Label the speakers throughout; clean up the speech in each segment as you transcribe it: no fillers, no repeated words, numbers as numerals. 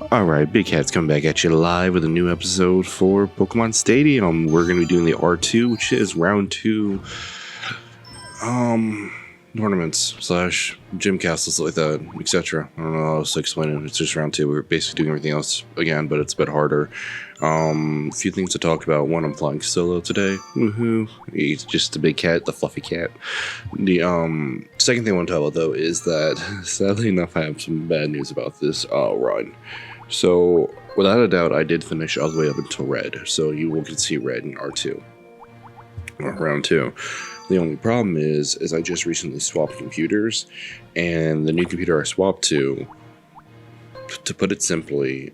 Speaker 1: Alright, Big Cat's coming back at you live with a new episode for Pokemon Stadium. We're going to be doing the R2, which is round 2 tournaments / gym castles like that, etc. I don't know how else to explain it. It's just round 2. We're basically doing everything else again, but it's a bit harder. A few things to talk about. One, I'm flying solo today. Woohoo. He's just a big cat, the fluffy cat. The second thing I want to talk about, though, is that sadly enough, I have some bad news about this run. So, without a doubt, I did finish all the way up until red. So you will get to see red in R2. Or round 2. The only problem is I just recently swapped computers, and the new computer I swapped to put it simply,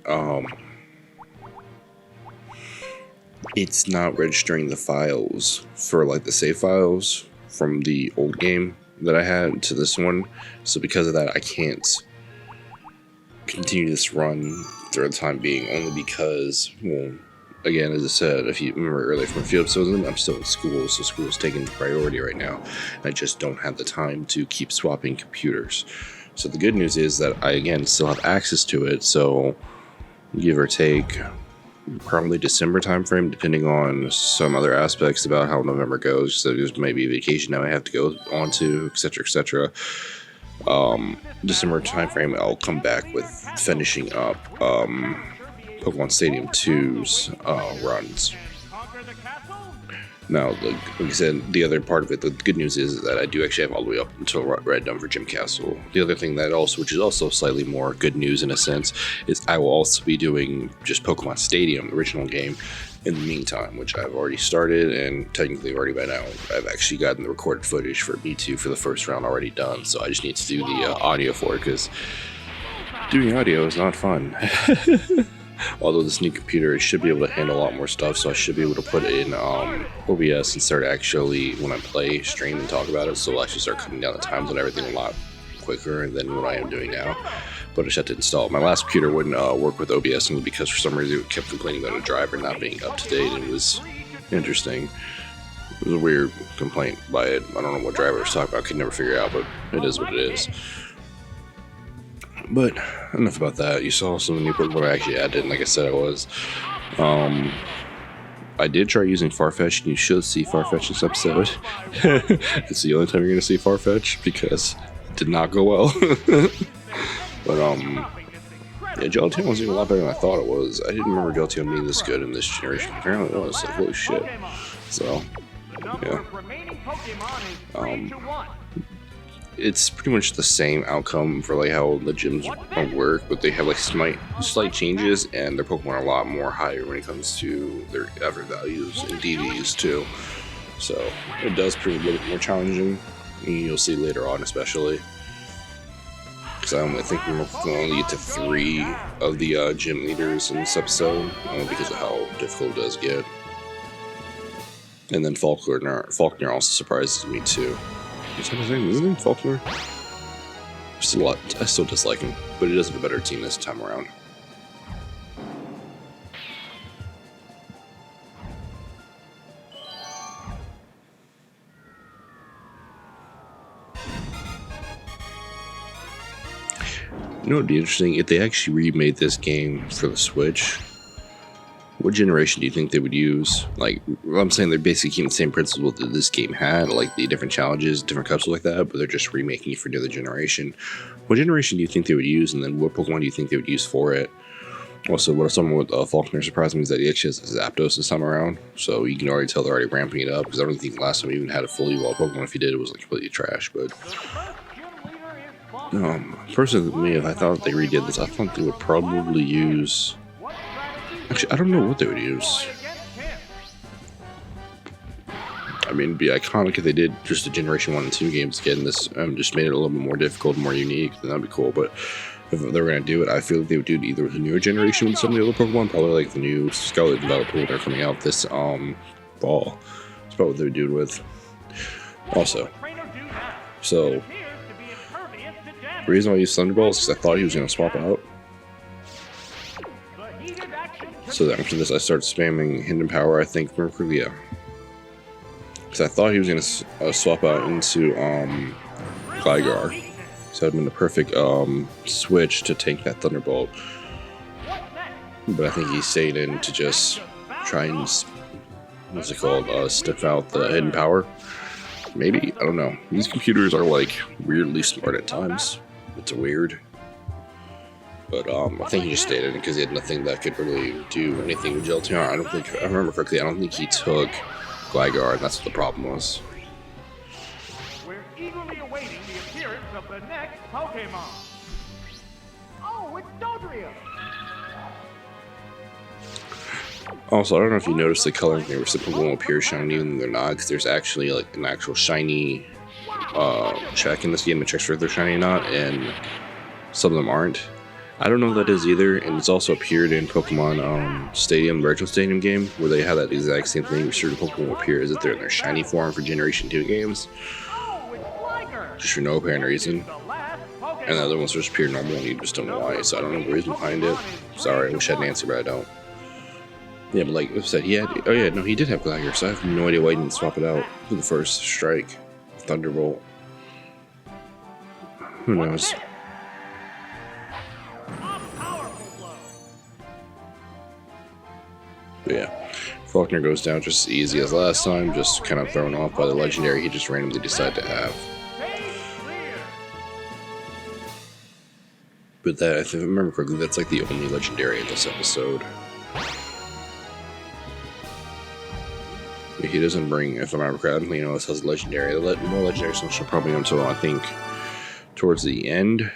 Speaker 1: it's not registering the files for like the save files from the old game that I had to this one. So because of that, I can't continue this run for the time being, only because, well, again, as I said, if you remember earlier from a few episodes, I'm still in school, so school is taking priority right now. I just don't have the time to keep swapping computers. So the good news is that I, again, still have access to it, so give or take, probably December timeframe, depending on some other aspects about how November goes. So there's maybe a vacation now I have to go on to, etc., etc. December timeframe, I'll come back with finishing up Pokemon Stadium 2's runs. Now, like I said, the other part of it, the good news is that I do actually have all the way up until red done for Gym Castle. The other thing that also, which is also slightly more good news in a sense, is I will also be doing just Pokemon Stadium, the original game, in the meantime, which I've already started, and technically already by now, I've actually gotten the recorded footage for Me2 for the first round already done, so I just need to do the audio for it, because doing audio is not fun. Although this new computer, it should be able to handle a lot more stuff, so I should be able to put it in OBS and start actually, when I play, stream and talk about it, so I'll actually start cutting down the times on everything a lot quicker than what I am doing now. But I just had to install it. My last computer wouldn't work with OBS only because for some reason it kept complaining about a driver not being up to date. It was interesting. It was a weird complaint by it. I don't know what driver it was talking about. I could never figure it out, but it is what it is. But enough about that. You saw some of the new Pokemon I actually added, and like I said, I was. I did try using Farfetch, and you should see Farfetch this episode. It's the only time you're going to see Farfetch because it did not go well. But yeah, Gelatin was even a lot better than I thought it was. I didn't remember Gelatin being this good in this generation. Apparently it was. Like, holy shit. So, yeah. It's pretty much the same outcome for like how the gyms work, but they have like slight changes, and their Pokemon are a lot more higher when it comes to their effort values and DVs too. So it does prove a little bit more challenging, and you'll see later on, especially because I only think we're going to get to 3 of the gym leaders in this episode, only because of how difficult it does get. And then Faulkner also surprises me too. What's his name? Is his name Faulkner? I still dislike him, but he does have a better team this time around. You know what would be interesting? If they actually remade this game for the Switch, what generation do you think they would use? Like, I'm saying they're basically keeping the same principle that this game had, like the different challenges, different cups like that, but they're just remaking it for the other generation. What generation do you think they would use, and then what Pokemon do you think they would use for it? Also, what someone with Faulkner surprised me is that he actually has Zapdos this time around, so you can already tell they're already ramping it up, because I don't think last time we even had a fully evolved Pokemon. If he did, it was like completely trash, but personally, if I thought they redid this, I thought they would probably use... Actually, I don't know what they would use. I mean, it'd be iconic if they did just the Generation 1 and 2 games again. This just made it a little bit more difficult, more unique, then that'd be cool. But if they were going to do it, I feel like they would do it either with the newer generation with some of the other Pokemon, probably like the new Scarlet and Violet Pokemon that are coming out this fall. That's probably what they would do it with. Also, so the reason I used Thunderbolt is because I thought he was going to swap out. So after this, I started spamming Hidden Power, I think, for Leah. Because I thought he was going to swap out into Gligar. So it would have been the perfect switch to take that Thunderbolt. but I think he stayed in to just try and, what's it called, sniff out the hidden power. Maybe, I don't know. These computers are like weirdly smart at times. It's weird. But I think he just stayed in because he had nothing that could really do anything with Gelatin. I don't think, if I remember correctly, I don't think he took Gligar, and that's what the problem was.
Speaker 2: We're eagerly awaiting the appearance of the next Pokemon. Oh, it's Dodrio!
Speaker 1: Also, I don't know if you noticed the color in there. Some people won't appear shiny and they're not, because there's actually like an actual shiny check in this game that checks whether they're shiny or not, and some of them aren't. I don't know what that is either, and it's also appeared in Pokemon Stadium, Virtual Stadium game, where they have that exact same thing where certain Pokemon will appear as if they're in their shiny form for Generation 2 games. Just for no apparent reason. And the other ones just appear normal and you just don't know why, so I don't know the reason behind it. Sorry, I wish I had an answer, but I don't. Yeah, but like I said, he had, oh yeah, no, he did have Gligar, so I have no idea why he didn't swap it out for the first strike. Thunderbolt. Who knows? But yeah, Faulkner goes down just as easy as last time, just kind of thrown off by the legendary he just randomly decided to have. But that, if I remember correctly, that's like the only legendary in this episode. He doesn't bring, if I remember correctly, this has legendary. The more legendary stuff will probably until I think towards the end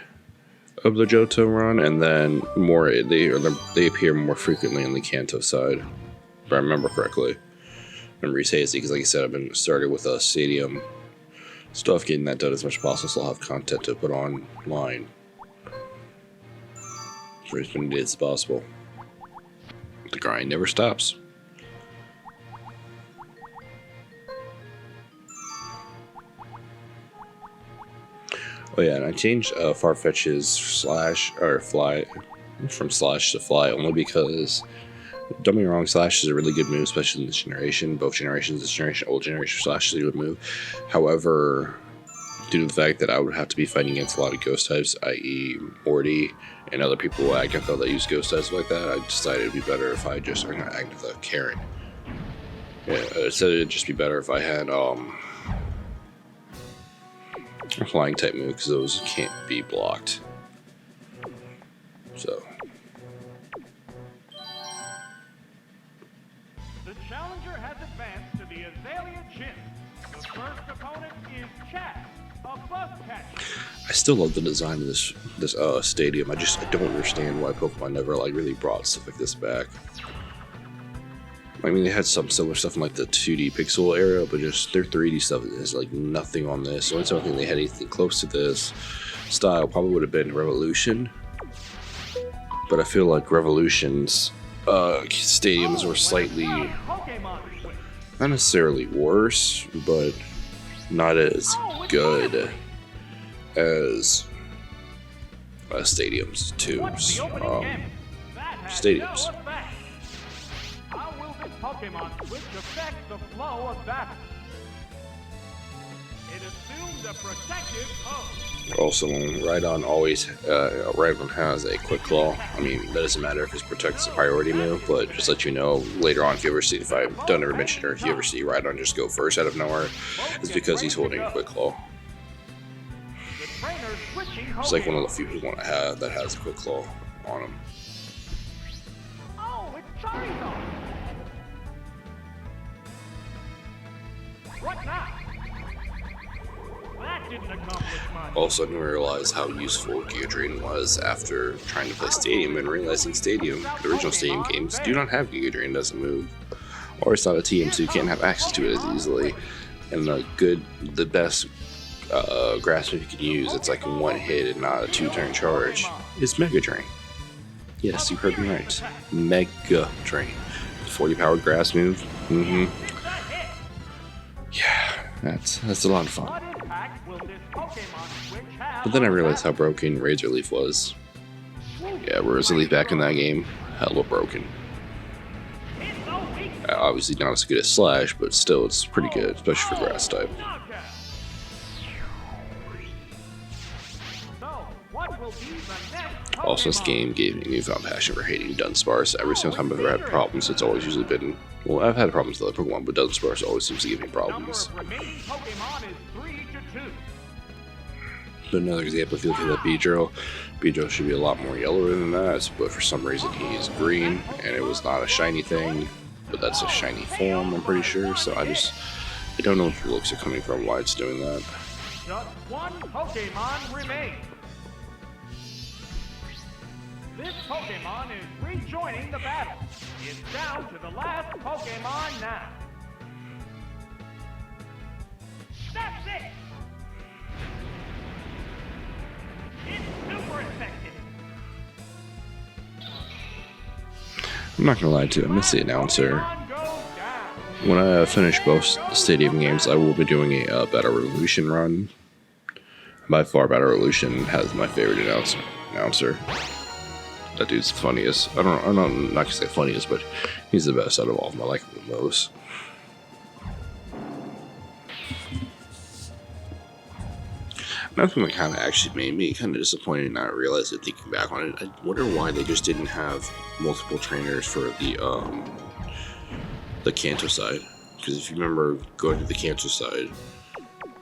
Speaker 1: of the Johto run, and then more they appear more frequently on the Kanto side. If I remember correctly. Remember he's hazy because, like I said, I've been started with a stadium stuff, getting that done as much as possible, so I'll have content to put online for as many days as possible. The grind never stops. Oh yeah, and I changed Farfetch's Slash, or Fly, from Slash to Fly, only because, don't get me wrong, Slash is a really good move, especially in this generation. Both generations, this generation, old generation, Slash is a good move. However, due to the fact that I would have to be fighting against a lot of ghost types, i.e. Morty, and other people like Agnetha that use ghost types like that, I decided it'd be better if I just, or not Agnetha, Karen. Yeah, I said it'd just be better if I had, a flying type move, because those can't be blocked. So.
Speaker 2: The challenger has advanced to the Azalea Gym. The first opponent is Chad, a buzz catcher.
Speaker 1: I still love the design of this stadium. I don't understand why Pokemon never really brought stuff like this back. I mean, they had some similar stuff in like the 2D pixel era, but just their 3D stuff is like nothing on this. The only time I think they had anything close to this style probably would have been Revolution. But I feel like Revolution's stadiums were slightly, not necessarily worse, but not as good as Stadium's 2's stadiums.
Speaker 2: Pokemon which affect the flow of battle. It assumes a protective pose.
Speaker 1: Also, Rhydon always, Rhydon has a Quick Claw. I mean, that doesn't matter if it's Protect's a priority move, but just let you know later on, if you ever see, if I don't ever mention it, or if you ever see Rhydon just go first out of nowhere, it's because he's holding a Quick Claw. It's like one of the few people want to have that has a Quick Claw on him.
Speaker 2: Oh, it's Charizard! What's that? That didn't accomplish much.
Speaker 1: Also, I didn't realize how useful Giga Drain was after trying to play Stadium and realizing Stadium, the original Stadium games, do not have Giga Drain, doesn't move. Or it's not a TM, so you can't have access to it as easily. And the best grass move you can use, it's like one hit and not a 2-turn charge, is Mega Drain. Yes, you heard me right. Mega Drain. 40 powered grass move. Yeah, that's a lot of fun. But then I realized how broken Razor Leaf was. Yeah, Razor Leaf back in that game, hella broken. Obviously not as good as Slash, but still it's pretty good, especially for grass type. Also, this game gave me a newfound passion for hating Dunsparce. Every single time I've ever had problems, it's always usually been... Well, I've had problems with other Pokemon, but Dunsparce always seems to give me problems. But another example, if you look at that Beedrill should be a lot more yellower than that, but for some reason he's green, and it was not a shiny thing, but that's a shiny form, I'm pretty sure, so I don't know where the looks are coming from, why it's doing that.
Speaker 2: Just one Pokemon remains. This Pokemon is rejoining the battle. It's down to the last Pokemon now. That's it! It's super effective.
Speaker 1: I'm not gonna lie to you, I miss the announcer. When I finish both Stadium games, I will be doing a Battle Revolution run. By far, Battle Revolution has my favorite announcer. That dude's the funniest. I'm not gonna say funniest, but he's the best out of all of them. I like him the most. Another thing that kind of actually made me kind of disappointed, and I realized it thinking back on it. I wonder why they just didn't have multiple trainers for the Kanto side. Because if you remember going to the Kanto side,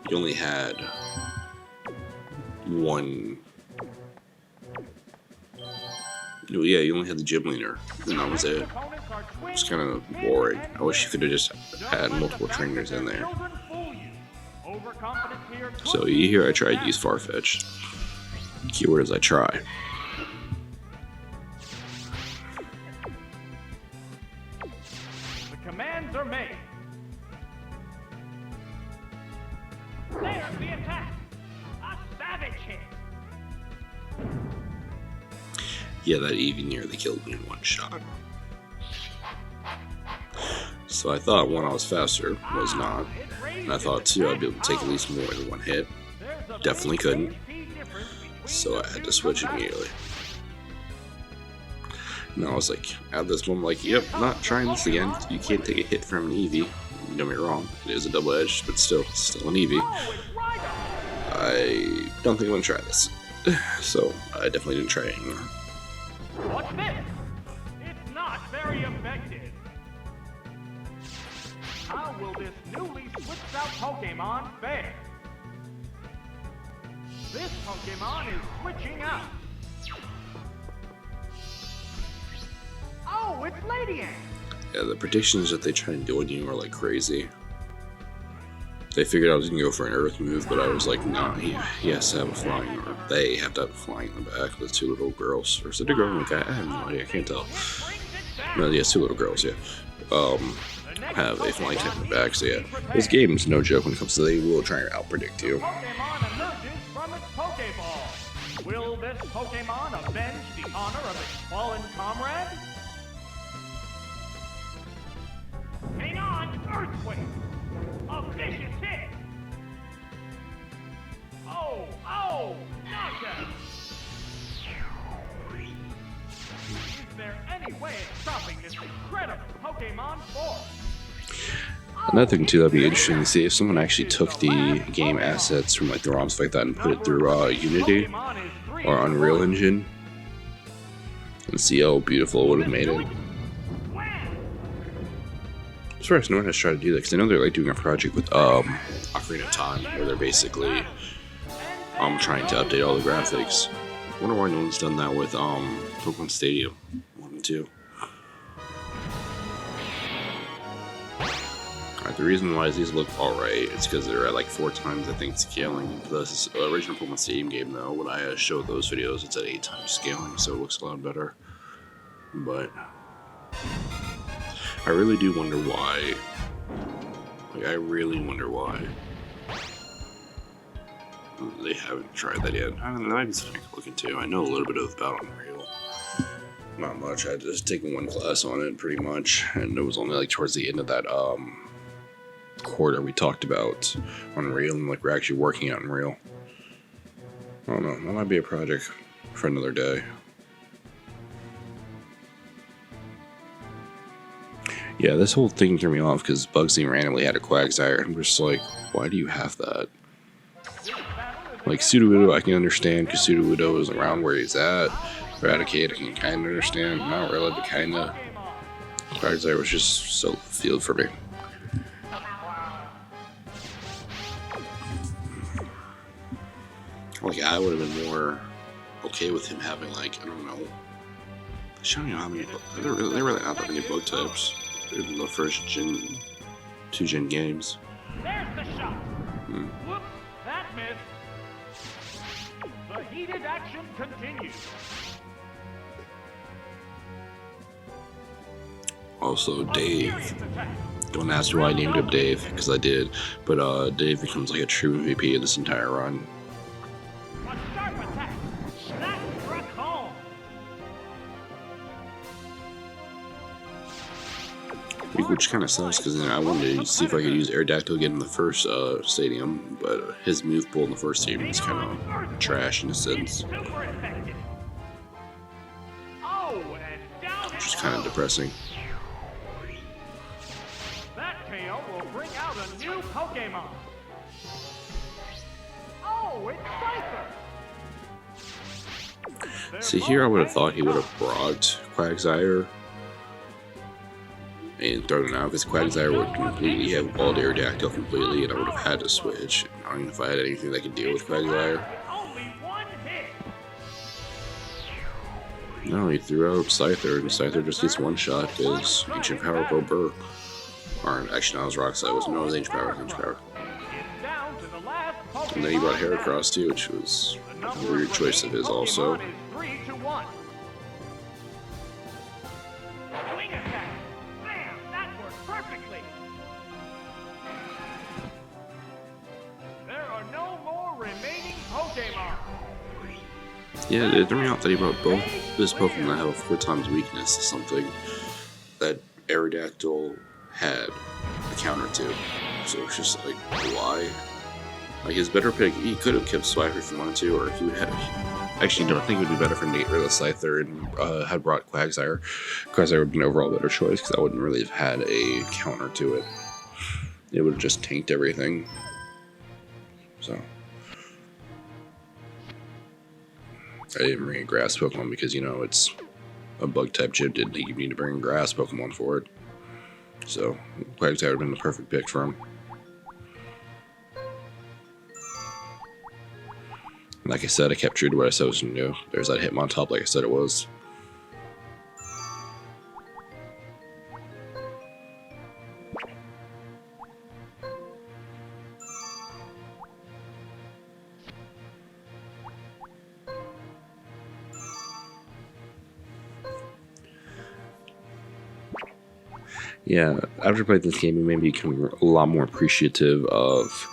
Speaker 1: you only had one. Yeah, you only had the gym leader, and that was it. It's kind of boring. I wish you could have just had multiple trainers in there. So you hear I tried to use Farfetch. Keyword is I try.
Speaker 2: The commands are made. There's the attack. A savage hit.
Speaker 1: Yeah, that Eevee nearly killed me in one shot. So I thought one, I was faster, was not. And I thought two, I'd be able to take at least more than one hit. Definitely couldn't. So I had to switch immediately. And I was like, at this moment, like, yep, not trying this again. You can't take a hit from an Eevee. Don't get me wrong, it is a double-edged, but still an Eevee. I don't think I'm gonna try this. So I definitely didn't try it anymore.
Speaker 2: What's this? It's not very effective. How will this newly switched out Pokemon fare? This Pokemon is switching out. Oh, it's Ladian.
Speaker 1: Yeah, the predictions that they try to do on you are like crazy. They figured I was gonna go for an earth move, but I was like, no, he has to have a flying, or they have to have a flying in the back. The two little girls, or is it a girl and a guy? I have no idea, I can't tell. No, yeah, two little girls, yeah. Have a flying type in the back, so yeah. This game is no joke when it comes to they will try and outpredict you.
Speaker 2: Pokemon emerges from its Pokeball. Will this Pokemon avenge the honor of its fallen comrade? Hang on, Earthquake! A vicious hit! Oh, knockout! Is there any way of stopping this incredible Pokemon force?
Speaker 1: Another thing too that'd be interesting to see if someone actually took the game assets from like the ROMs like that and put it through Unity or Unreal Engine and see how beautiful it would have made it. As far as no one has tried to do that, because I know they're like doing a project with Ocarina of Time where they're basically trying to update all the graphics. I wonder why no one's done that with Pokemon Stadium 1 and 2. The reason why these look alright is because they're at like 4 times I think scaling. The original Pokemon Stadium game though, when I showed those videos, it's at 8 times scaling, so it looks a lot better. But I really do wonder why. Like, I really wonder why they haven't tried that yet. I don't know, that might be something I could look into. I know a little bit about Unreal. Not much. I had just taken one class on it pretty much, and it was only like towards the end of that quarter we talked about Unreal, and like we're actually working on Unreal. I don't know, that might be a project for another day. Yeah, this whole thing threw me off because Bugsy randomly had a Quagsire. I'm just like, why do you have that? Like Sudowoodo I can understand because Sudowoodo is around where he's at, Eradicate, I can kind of understand. Not really, but kind of. Quagsire was just so field for me. Like, I would have been more okay with him having, like, I don't know. I don't know how many. There really not that many bug types in the first two gen games.
Speaker 2: There's the shot. Whoop, that missed. The heated action continues.
Speaker 1: Also, Dave. Don't ask me why I named him Dave, because I did. But Dave becomes like a true MVP of this entire run.
Speaker 2: A sharp attack. That struck home.
Speaker 1: Which kind of sucks, because I wanted to see if I could use Aerodactyl again in the first stadium, but his move pool in the first stadium is kind of trash in a sense.
Speaker 2: Super effective. Oh, and down
Speaker 1: Which is kind of depressing.
Speaker 2: That KO will bring out a new Pokemon. Oh, it's Cypher.
Speaker 1: See, here I would have thought he would have brought Quagsire and thrown it out, because Quagsire would completely have all the Aerodactyl completely, and I would have had to switch. I don't even know if I had anything that could deal with Quagsire.
Speaker 2: Only one hit.
Speaker 1: No, he threw out Scyther, and Scyther just gets one shot because Ancient Power Pro Burr. Or actually, no, it was Rock Slide. No, it was Ancient Power.
Speaker 2: It's down to the last Pokemon.
Speaker 1: And then he brought Heracross too, which was a weird choice of his also.
Speaker 2: Pokemon is 3-1. Swing attack. Bam! That worked perfectly. There are no more remaining Pokemon.
Speaker 1: Yeah, it turned out that he brought both this Pokemon that have a 4 times weakness to something that Aerodactyl had a counter to. So it's just like, why? Like, his better pick, he could have kept Swiper if he wanted to, or if he would have. Actually, no, I think it would be better for Nate rid of Scyther and had brought Quagsire. Quagsire would be an overall better choice, because I wouldn't really have had a counter to it. It would have just tanked everything. So. I didn't bring a grass Pokemon because, you know, it's a bug type gym. Didn't think you need to bring a grass Pokemon for it. So, Quagsire would have been the perfect pick for him. And like I said, I kept true to what I said was going to do. There's that Hitmontop like I said it was. Yeah, after playing this game, you may become a lot more appreciative of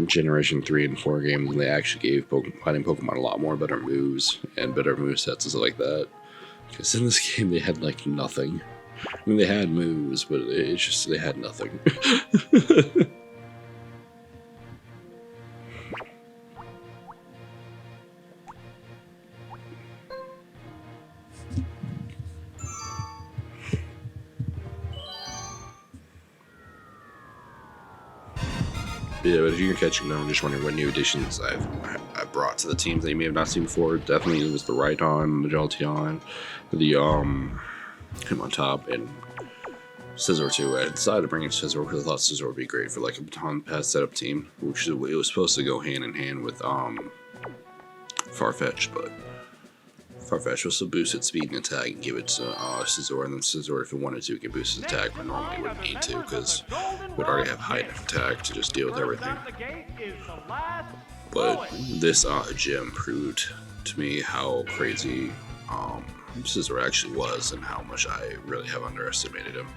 Speaker 1: Generation 3 and 4 games, and they actually gave fighting Pokemon a lot more better moves and better movesets and stuff like that. Because in this game, they had, like, nothing. I mean, they had moves, but it's just, they had nothing. Yeah, but if you're catching them, I'm just wondering what new additions I've brought to the teams that you may have not seen before. Definitely it was the Rhydon, the Jolteon, the Hitmontop, and Scizor too. I decided to bring in Scizor because I thought Scizor would be great for like a baton pass setup team, which it was supposed to go hand in hand with Farfetch, but Farfetch will still boost its speed and attack and give it to Scizor, and then Scizor, if it wanted to, can boost its attack, but normally wouldn't need to because it would already have high enough attack to just deal with everything. But this gym proved to me how crazy Scizor actually was and how much I really have underestimated him.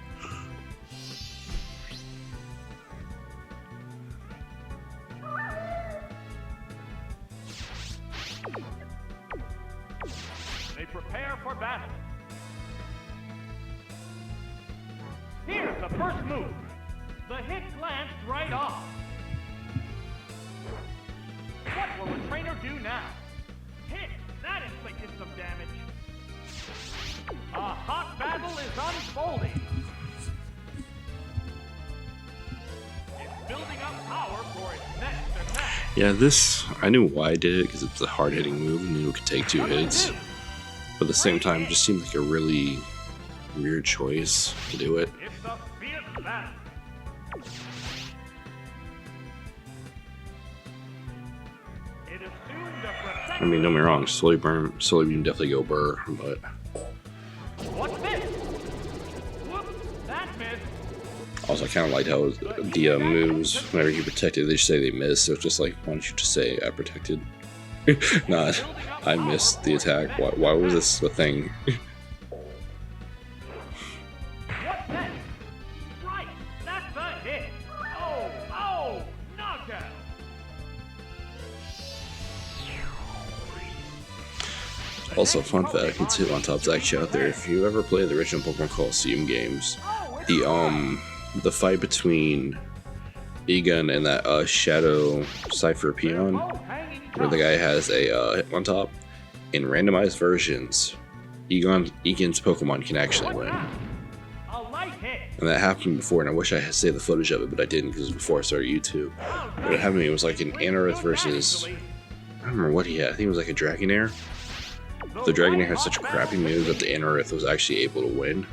Speaker 2: They prepare for battle. Here's the first move. The hit glanced right off. What will the trainer do now? Hit! That inflicted some damage. A hot battle is unfolding. It's building up power for its next attack.
Speaker 1: Yeah, this, I knew why I did it because it's a hard hitting move and it could take 2 hits. But at the same time, it just seemed like a really weird choice to do it.
Speaker 2: It's a fierce battle. It assumed a
Speaker 1: I mean, don't get me wrong, Solar Beam definitely go burr, but
Speaker 2: What's this? Whoop, that missed.
Speaker 1: also I kind of liked how the moves, whenever you protected, they just say they miss. So it's just like, why don't you just say I protected? Not I missed the attack. Why was this a thing?
Speaker 2: What's next? Right, that's a hit. Oh, knockout.
Speaker 1: Also, fun fact, it's hit on top Zach out there. If you ever played the original Pokemon Coliseum games, the fight between Egon and that Shadow Cypher Peon, where the guy has a hit on top, in randomized versions, Egon's Pokemon can actually win.
Speaker 2: A light hit.
Speaker 1: And that happened before, and I wish I had saved the footage of it, but I didn't because it was before I started YouTube. But it happened to me, it was like an Anorith versus, I don't remember what he had, I think it was like a Dragonair. The Dragonair had such a crappy move that the Anorith was actually able to win.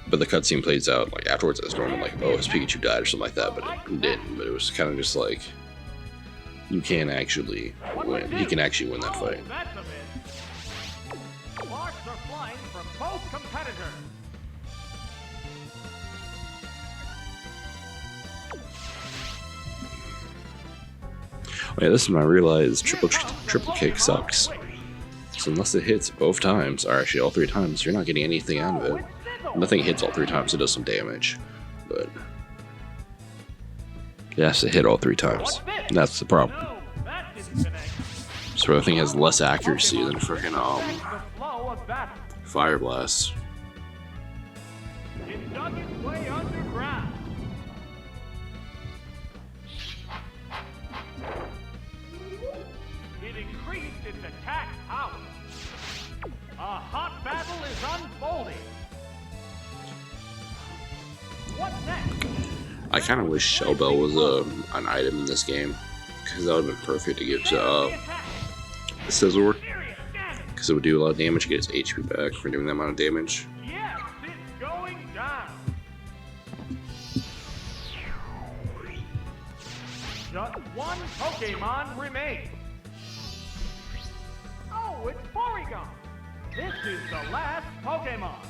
Speaker 1: But the cutscene plays out like afterwards as normal, like, oh, his Pikachu died or something like that, but it didn't. But it was kind of just like, you can actually win. He can actually win that fight.
Speaker 2: That's a miss. Sparks are flying from both competitors.
Speaker 1: Oh yeah, this is when I realized triple kick sucks. So unless it hits both times, or actually all three times, you're not getting anything out of it. Nothing hits all three times, it does some damage. But it has to hit all three times. And that's the problem.
Speaker 2: No, that didn't connect.
Speaker 1: So the thing has less accuracy than freaking
Speaker 2: The flow of battle.
Speaker 1: Fire Blast.
Speaker 2: It dug its way underground. It increased its attack power. A hot battle is unfolding. What's next?
Speaker 1: I kind of wish Shell Bell was an item in this game, because that would have been perfect to give to Scizor,
Speaker 2: Serious damage.
Speaker 1: because it would do a lot of damage, get its HP back for doing that amount of damage.
Speaker 2: Yes, it's going down. Just one Pokemon remains. Oh, it's Porygon. This is the last Pokemon.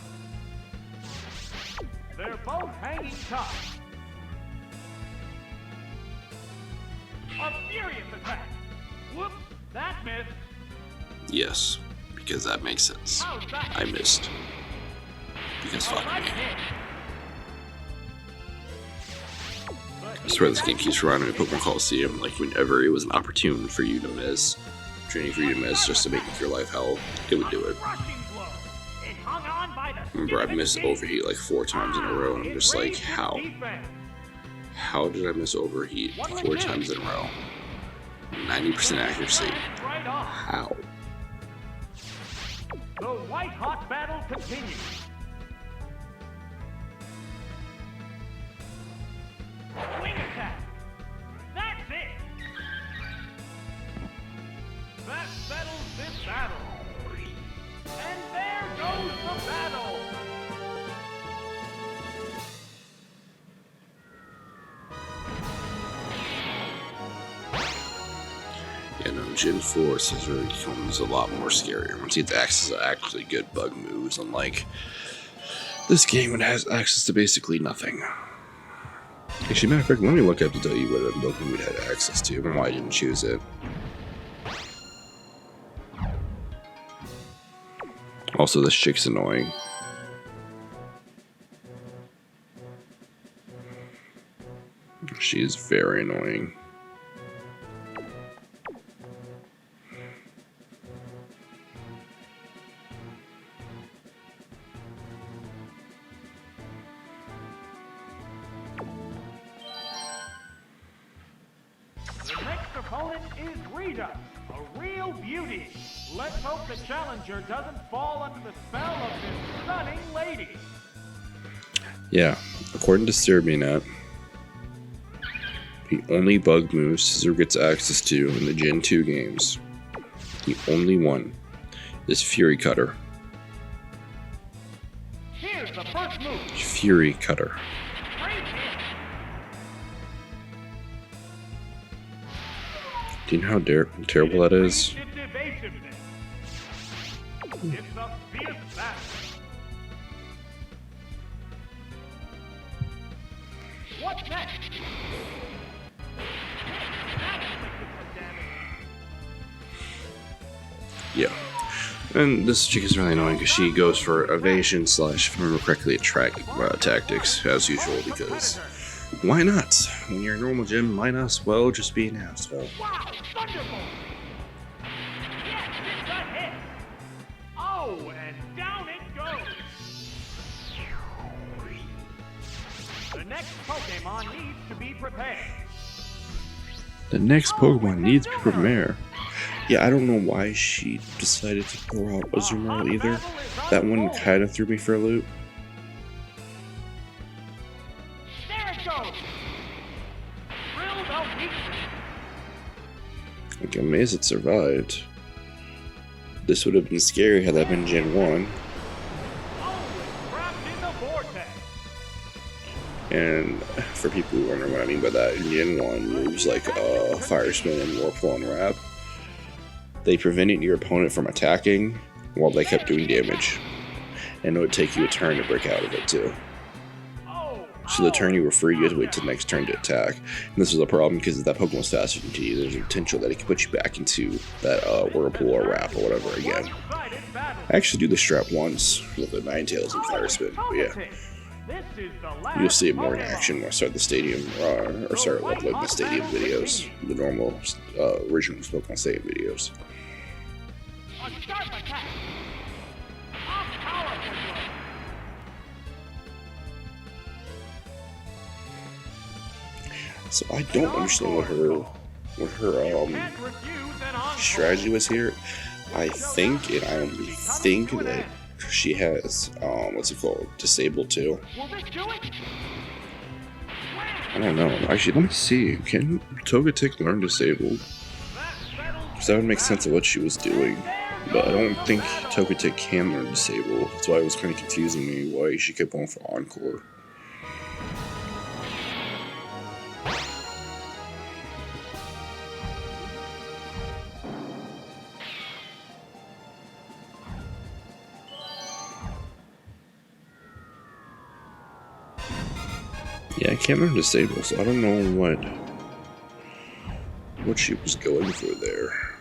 Speaker 2: They're both hanging tough. A furious attack. Whoops, that missed.
Speaker 1: Yes, because that makes sense.
Speaker 2: How's that?
Speaker 1: I missed. Because
Speaker 2: A
Speaker 1: fuck
Speaker 2: light
Speaker 1: me.
Speaker 2: hit.
Speaker 1: I swear this game keeps reminding me of Pokemon Coliseum, like whenever it was an opportune for you to miss, training for you to miss just to make your life hell, it would do it.
Speaker 2: Rushing blow. It hung on by the
Speaker 1: Remember, I
Speaker 2: skin of
Speaker 1: missed
Speaker 2: its teeth.
Speaker 1: Overheat like 4 times in a row, and I'm
Speaker 2: It
Speaker 1: just like,
Speaker 2: raised its
Speaker 1: how?
Speaker 2: defense.
Speaker 1: How did I miss Overheat 4 times in a row? 90% accuracy.
Speaker 2: Glanced right off.
Speaker 1: How?
Speaker 2: The white hot battle continues. Swing attack. That's it. That settles this battle. And there goes the battle.
Speaker 1: Yeah, no, Gen 4 Scizor becomes a lot more scarier once he gets access to actually good bug moves, unlike this game, it has access to basically nothing. Actually, matter of fact, let me look up to tell you what a bug move it had access to and why I didn't choose it. Also, this chick's annoying. She's very annoying.
Speaker 2: The next opponent is Rita, a real beauty. Let's hope the challenger doesn't fall under the spell of this stunning lady.
Speaker 1: Yeah, according to Serbianat, the only bug move Scizor gets access to in the Gen 2 games, the only one, This Fury Cutter.
Speaker 2: Here's the first move.
Speaker 1: Fury Cutter.
Speaker 2: Great hit.
Speaker 1: Do you know how terrible that is?
Speaker 2: It's evasiveness. It's a fierce battle. What's next? That inflicted some damage.
Speaker 1: Yeah. And this chick is really annoying because she goes for evasion / if I remember correctly, tactics as usual, because why not? When you're a normal gym, might as well just be an asshole.
Speaker 2: Wow, thunderbolt! Yes, it's a hit! Oh, and down it goes! The next Pokemon needs to be prepared.
Speaker 1: The next Pokemon needs to prepare. Yeah, I don't know why she decided to throw out Azumarill either. That one kind of threw me for a loop.
Speaker 2: There it goes! Drill the weakness.
Speaker 1: Like, I'm amazed it survived. This would have been scary had that been Gen 1.
Speaker 2: Oh, it's trapped in the vortex.
Speaker 1: And for people who wonder what I mean by that, in Gen 1 moves like Fire Spin and Whirlpool and Wrap, they prevented your opponent from attacking while they kept doing damage. And it would take you a turn to break out of it too. So the turn you were free, you had to wait till the next turn to attack. And this was a problem because if that Pokemon was faster than you, there's a potential that it could put you back into that Whirlpool or Wrap or whatever again. I actually do the strap once with the Ninetales and Fire Spin, but yeah. You'll see it more in action when I start the stadium, or start uploading the stadium videos, the normal original Pokemon Stadium videos. So I don't understand what her strategy was here. I think, and I only think, that she has what's it called, Disabled too. I don't know. Actually, let me see. Can Togetic learn Disabled? Because that would make sense of what she was doing. But I don't think Togetic can learn Disabled. That's why it was kind of confusing me why she kept going for Encore. Yeah, I can't learn Disable, so I don't know what she was going for there.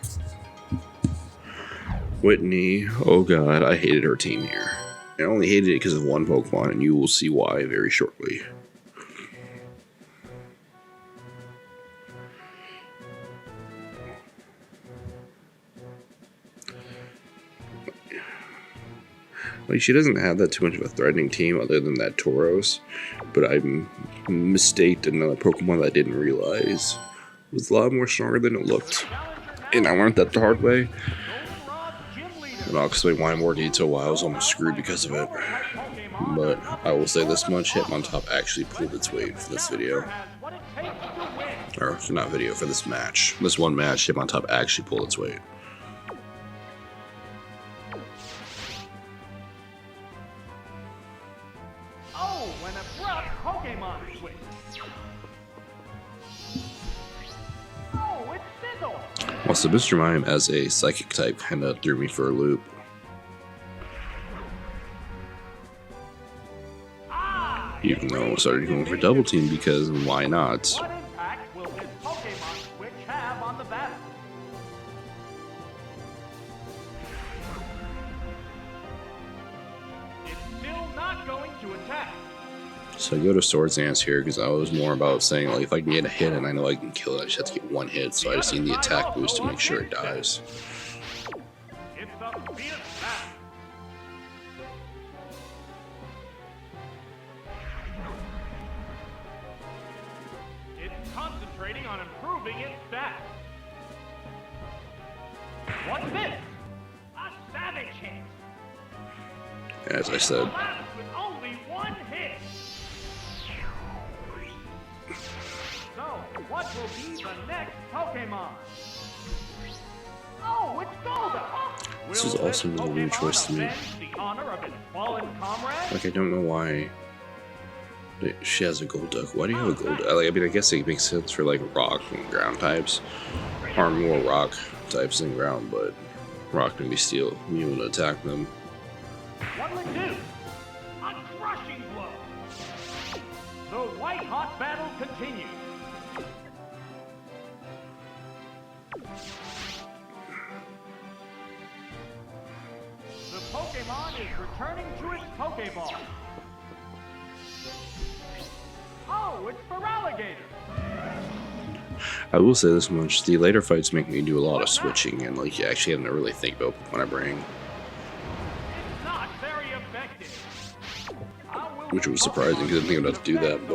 Speaker 1: Whitney, oh god, I hated her team here. I only hated it because of one Pokemon, and you will see why very shortly. Like, she doesn't have that too much of a threatening team other than that Tauros, but I mistaked another Pokemon that I didn't realize was a lot more stronger than it looked. And I learned that the hard way. And I'll explain why in more detail why I was almost screwed because of it. But I will say this much, Hitmontop actually pulled its weight for this video. Or, not video, for this match. This one match, Hitmontop actually pulled its weight. Also, Mr. Mime as a psychic type kind of threw me for a loop. Even though I started going for double team because why not?
Speaker 2: What impact will this Pokemon switch have on the battle? It's still not going to attack.
Speaker 1: So I go to Swords Dance here because I was more about saying, like, if I can get a hit and I know I can kill it, I just have to get one hit. So I just need the attack boost to make sure it dies.
Speaker 2: It's a fierce battle. It's concentrating on improving its stats. What's this? A savage hit.
Speaker 1: As I said.
Speaker 2: With only one hit. So, what will be the next Pokemon? Oh, it's Golda!
Speaker 1: This is also a weird choice to me. Like, I don't know why she has a gold duck. Why do you have a gold duck? Like, I mean, I guess it makes sense for, like, rock and ground types. Or more rock types than ground, but rock can be steel. You want to attack them.
Speaker 2: What'll it do? A crushing blow. The white-hot battle continues. The Pokemon is returning to its Pokeball. Oh, it's Feraligatr.
Speaker 1: I will say this much: the later fights make me do a lot of switching, and like actually having to really think about what I bring.
Speaker 2: It's not very effective.
Speaker 1: Which was surprising because I didn't think I'd have to do that,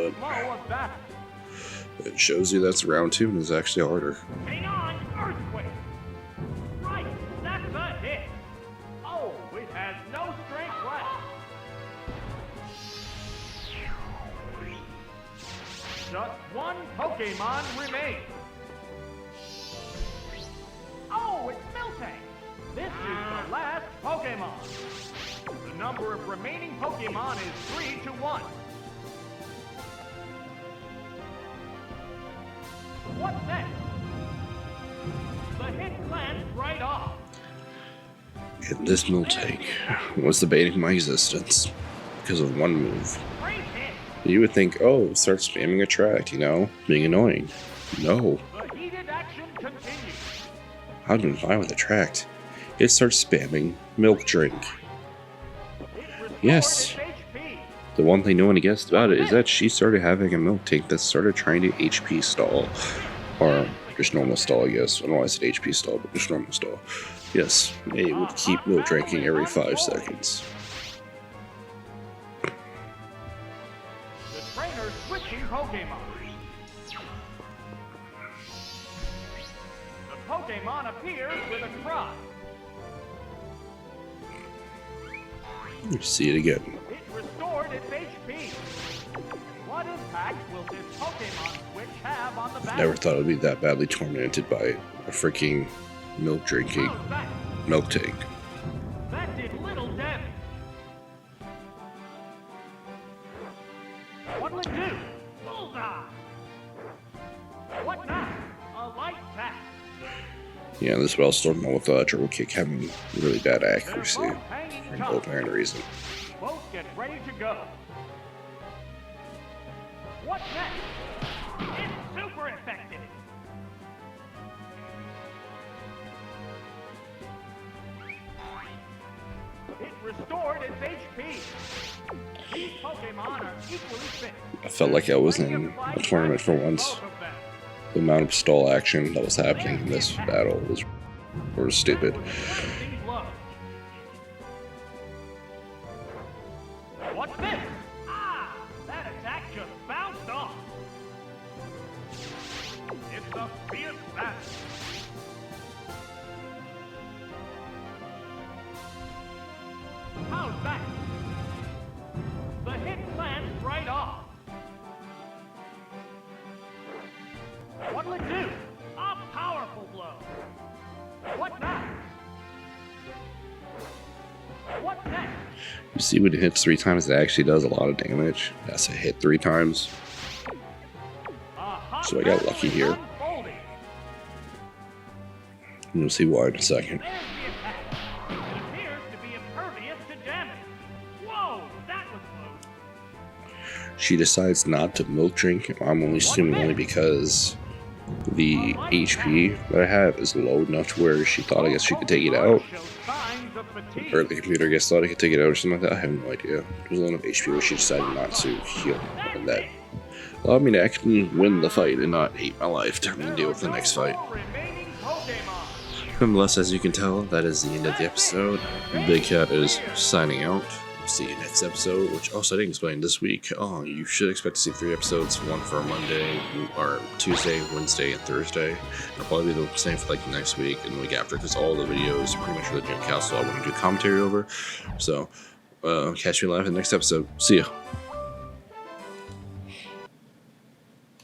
Speaker 1: but it shows you that's round 2 and it's actually harder.
Speaker 2: Hang on, Earthquake. Right, that's a hit. Oh, it has no strength left. Just one Pokemon remains. Oh, it's Miltank. This is the last Pokemon. The number of remaining Pokemon is 3-1. What's next? The hit glanced right off.
Speaker 1: And this Miltank was debating my existence because of one move.
Speaker 2: Great hit.
Speaker 1: You would think, oh, start spamming Attract, you know, being annoying. No,
Speaker 2: The heated action continues.
Speaker 1: I've been fine with Attract. It starts spamming Milk Drink.
Speaker 2: It restored
Speaker 1: Yes.
Speaker 2: its HP.
Speaker 1: The one thing no one guessed about it is that she started having a milk tank that started trying to HP stall. Or just normal stall, I guess. I don't know why I said HP stall, but just normal stall. Yes, it would keep milk drinking every 5 seconds.
Speaker 2: The trainer switching Pokemon. The Pokemon appears with a cry.
Speaker 1: You see it again.
Speaker 2: It restored its HP. What impact will this Pokemon switch have on the battle?
Speaker 1: Never thought I'd be that badly tormented by a freaking milk drinking
Speaker 2: How's that?
Speaker 1: milk tank.
Speaker 2: That did little damage. What'll it do? Bullseye. What now? A light tap.
Speaker 1: Yeah, this Bellstorm with Triple Kick having really bad
Speaker 2: They're
Speaker 1: accuracy
Speaker 2: both hanging
Speaker 1: for no
Speaker 2: tough.
Speaker 1: apparent reason.
Speaker 2: Both get ready to go. What's next? It's super effective. It restored its HP. These Pokemon are equally fit.
Speaker 1: I felt like I was in a tournament for once.
Speaker 2: Both of them.
Speaker 1: The amount of stall action that was happening in this battle was stupid.
Speaker 2: These blows. What's this? Ah! That attack just bounced off. It's a fierce battle. How's that? The hit lands right off. What'll it do? A powerful blow. What now? What next?
Speaker 1: You see when it hits 3 times, it actually does a lot of damage. That's a hit 3 times. So I got lucky here. You'll see why in a second.
Speaker 2: There's the attack. It appears to be impervious to damage. Whoa, that was close.
Speaker 1: She decides not to milk drink. I'm only assuming only because the HP that I have is low enough to where she thought I guess she could take it out.
Speaker 2: Shows signs of fatigue.
Speaker 1: Or the computer I guess thought I could take it out or something like that. I have no idea. There's low enough HP where she decided not to heal. And that allowed me to actually win the fight and not hate my life to having to deal with the next fight.
Speaker 2: Remaining Pokemon.
Speaker 1: Nonetheless, as you can tell, that is the end of the episode. Big Cat is signing out. See you next episode, which also I didn't explain this week. Oh, you should expect to see 3 episodes, one for Monday, or Tuesday, Wednesday, and Thursday. It'll probably be the same for like next week and the week after, because all the videos pretty much for the Gym Castle I want to do commentary over. So, catch me live in the next episode. See ya.